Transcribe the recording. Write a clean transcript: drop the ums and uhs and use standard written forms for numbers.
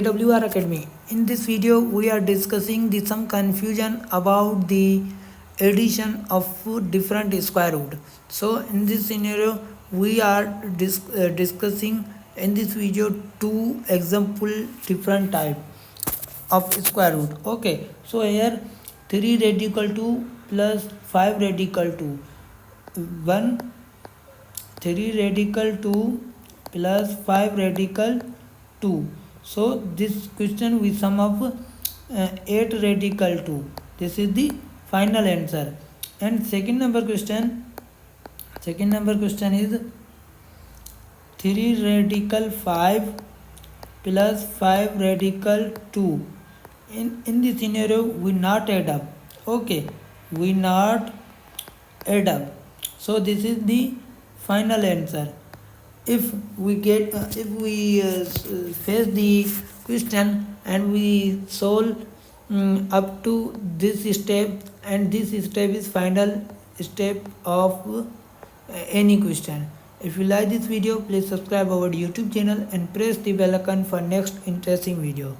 AWR Academy. In this video, we are discussing some confusion about the addition of different square root. So, in this scenario, we are discussing in this video two example different type of square root. Okay, so here 3 radical 2 plus 5 radical 2. 1 3 radical 2 plus 5 radical 2. So this question we sum up 8 radical 2. This is the final answer. And second number question is 3 radical 5 plus 5 radical 2. In this scenario we not add up. Okay, we not add up. So this is the final answer. If we face the question and we solve up to this step, and this step is final step of any question. If you like this video, please subscribe our YouTube channel and press the bell icon for next interesting video.